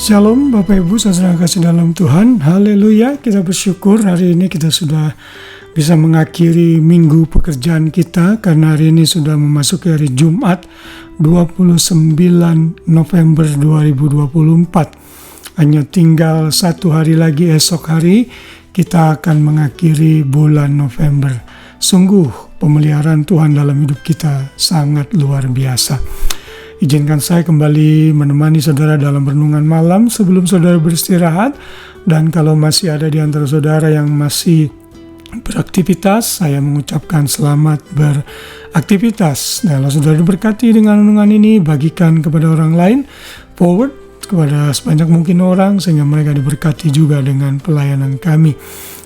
Shalom Bapak Ibu saudara kasih dalam Tuhan. Haleluya, kita bersyukur hari ini kita sudah bisa mengakhiri minggu pekerjaan kita, karena hari ini sudah memasuki hari Jumat 29 November 2024. Hanya tinggal satu hari lagi, esok hari kita akan mengakhiri bulan November. Sungguh pemeliharaan Tuhan dalam hidup kita sangat luar biasa. Izinkan saya kembali menemani saudara dalam renungan malam sebelum saudara beristirahat. Dan kalau masih ada di antara saudara yang masih beraktivitas, saya mengucapkan selamat beraktivitas. Nah, kalau saudara diberkati dengan renungan ini, bagikan kepada orang lain, forward kepada sebanyak mungkin orang, sehingga mereka diberkati juga dengan pelayanan kami.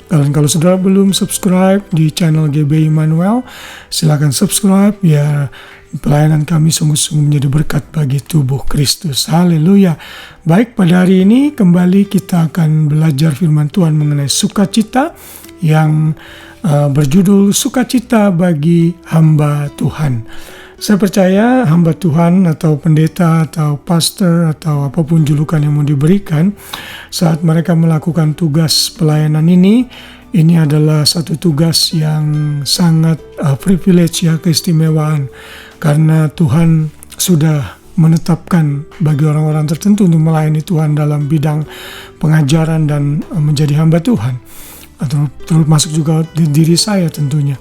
Dan kalau saudara belum subscribe di channel GB Immanuel, silakan subscribe biar pelayanan kami sungguh-sungguh menjadi berkat bagi tubuh Kristus. Haleluya. Baik, pada hari ini kembali kita akan belajar firman Tuhan mengenai sukacita yang berjudul Sukacita bagi Hamba Tuhan. Saya percaya hamba Tuhan atau pendeta atau pastor atau apapun julukan yang mau diberikan saat mereka melakukan tugas pelayanan ini adalah satu tugas yang sangat privilege, ya, keistimewaan, karena Tuhan sudah menetapkan bagi orang-orang tertentu untuk melayani Tuhan dalam bidang pengajaran dan menjadi hamba Tuhan, atau termasuk juga diri saya tentunya.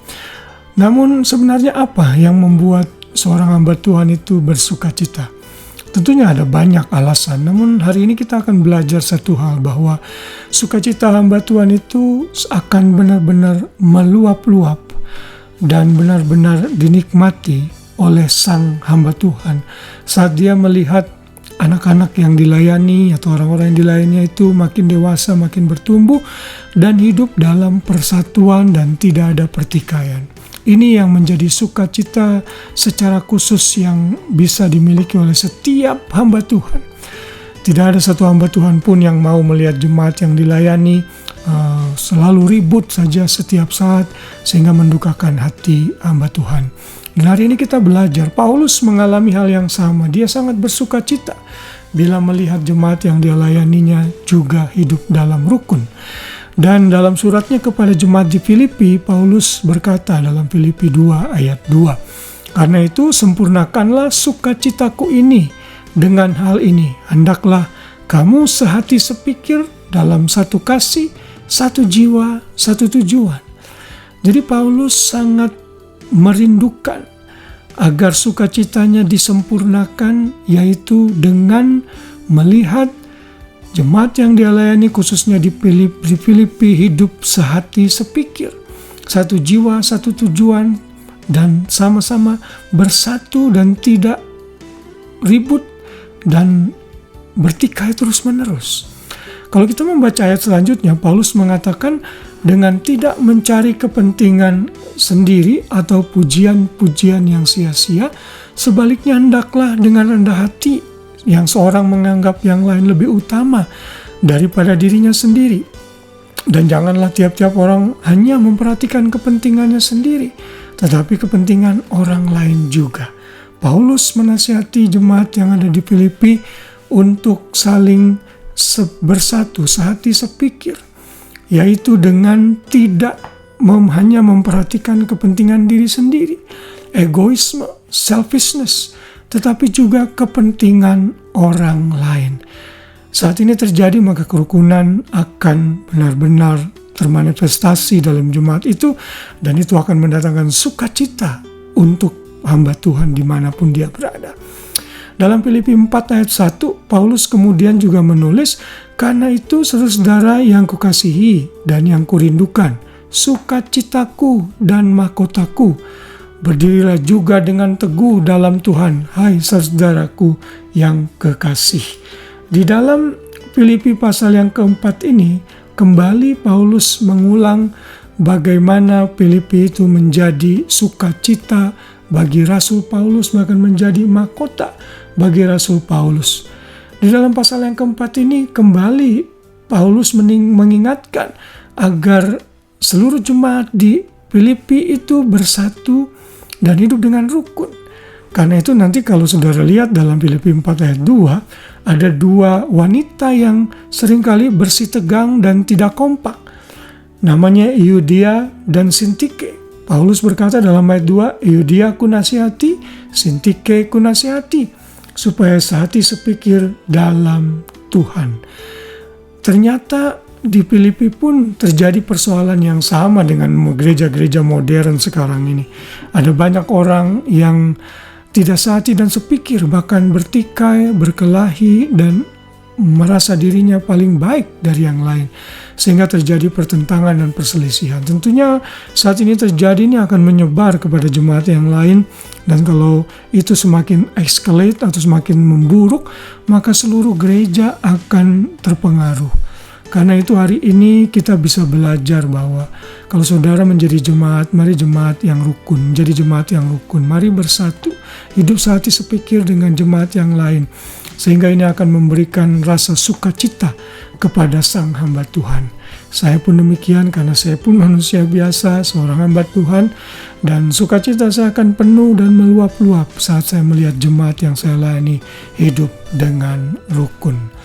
Namun sebenarnya apa yang membuat seorang hamba Tuhan itu bersukacita? Tentunya ada banyak alasan, namun hari ini kita akan belajar satu hal, bahwa sukacita hamba Tuhan itu akan benar-benar meluap-luap dan benar-benar dinikmati oleh sang hamba Tuhan saat dia melihat anak-anak yang dilayani atau orang-orang yang dilayaninya itu makin dewasa, makin bertumbuh dan hidup dalam persatuan dan tidak ada pertikaian. Ini yang menjadi sukacita secara khusus yang bisa dimiliki oleh setiap hamba Tuhan. Tidak ada satu hamba Tuhan pun yang mau melihat jemaat yang dilayani selalu ribut saja setiap saat sehingga mendukakan hati hamba Tuhan. Dan hari ini kita belajar, Paulus mengalami hal yang sama. Dia sangat bersukacita bila melihat jemaat yang dia layaninya juga hidup dalam rukun. Dan dalam suratnya kepada jemaat di Filipi, Paulus berkata dalam Filipi 2 ayat 2, "Karena itu sempurnakanlah sukacitaku ini dengan hal ini. Hendaklah kamu sehati sepikir dalam satu kasih, satu jiwa, satu tujuan." Jadi Paulus sangat merindukan agar sukacitanya disempurnakan, yaitu dengan melihat jemaat yang dia layani khususnya di Filipi hidup sehati sepikir, satu jiwa, satu tujuan, dan sama-sama bersatu dan tidak ribut dan bertikai terus-menerus. Kalau kita membaca ayat selanjutnya, Paulus mengatakan dengan tidak mencari kepentingan sendiri atau pujian-pujian yang sia-sia, sebaliknya hendaklah dengan rendah hati yang seorang menganggap yang lain lebih utama daripada dirinya sendiri. Dan janganlah tiap-tiap orang hanya memperhatikan kepentingannya sendiri, tetapi kepentingan orang lain juga. Paulus menasihati jemaat yang ada di Filipi untuk saling bersatu, sehati sepikir, yaitu dengan tidak hanya memperhatikan kepentingan diri sendiri, egoisme, selfishness, tetapi juga kepentingan orang lain. Saat ini terjadi, maka kerukunan akan benar-benar termanifestasi dalam jemaat itu, dan itu akan mendatangkan sukacita untuk hamba Tuhan dimanapun dia berada. Dalam Filipi 4 ayat 1, Paulus kemudian juga menulis, "Karena itu saudara-saudara yang kukasihi dan yang kurindukan, sukacitaku dan mahkotaku, berdirilah juga dengan teguh dalam Tuhan, hai saudaraku yang kekasih." Di dalam Filipi pasal yang keempat ini, kembali Paulus mengulang bagaimana Filipi itu menjadi sukacita bagi Rasul Paulus, bahkan menjadi mahkota bagi Rasul Paulus. Di dalam pasal yang keempat ini, kembali Paulus mengingatkan agar seluruh jemaat di Filipi itu bersatu dan hidup dengan rukun. Karena itu nanti kalau saudara lihat dalam Filipi 4 ayat 2, Ada dua wanita yang seringkali bersitegang dan tidak kompak. Namanya Euodia dan Sintike. Paulus berkata dalam ayat 2, Euodia ku nasihati, Sintike ku nasihati, supaya sehati sepikir dalam Tuhan. Ternyata di Filipi pun terjadi persoalan yang sama dengan gereja-gereja modern sekarang ini. Ada banyak orang yang tidak sehati dan sepikir, bahkan bertikai, berkelahi, dan merasa dirinya paling baik dari yang lain. Sehingga terjadi pertentangan dan perselisihan. Tentunya saat ini terjadi ini akan menyebar kepada jemaat yang lain. Dan kalau itu semakin escalate atau semakin memburuk, maka seluruh gereja akan terpengaruh. Karena itu hari ini kita bisa belajar bahwa kalau saudara menjadi jemaat, mari jemaat yang rukun, menjadi jemaat yang rukun. Mari bersatu, hidup sehati sepikir dengan jemaat yang lain. Sehingga ini akan memberikan rasa sukacita kepada sang hamba Tuhan. Saya pun demikian karena saya pun manusia biasa, seorang hamba Tuhan. Dan sukacita saya akan penuh dan meluap-luap saat saya melihat jemaat yang saya layani hidup dengan rukun.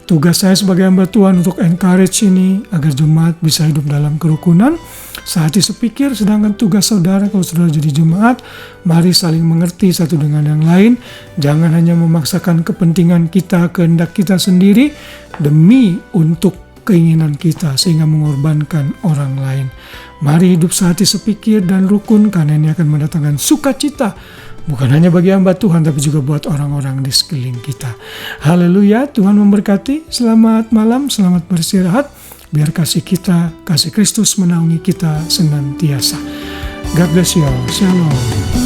Tugas saya sebagai hamba Tuhan untuk encourage ini agar jemaat bisa hidup dalam kerukunan, sehati sepikir. Sedangkan tugas saudara kalau saudara jadi jemaat, mari saling mengerti satu dengan yang lain. Jangan hanya memaksakan kepentingan kita, kehendak kita sendiri demi untuk keinginan kita sehingga mengorbankan orang lain. Mari hidup sehati sepikir dan rukun karena ini akan mendatangkan sukacita. Bukan hanya bagi hamba Tuhan, tapi juga buat orang-orang di sekeliling kita. Haleluya, Tuhan memberkati. Selamat malam, selamat beristirahat. Biar kasih kita, kasih Kristus menaungi kita senantiasa. God bless you all. Shalom.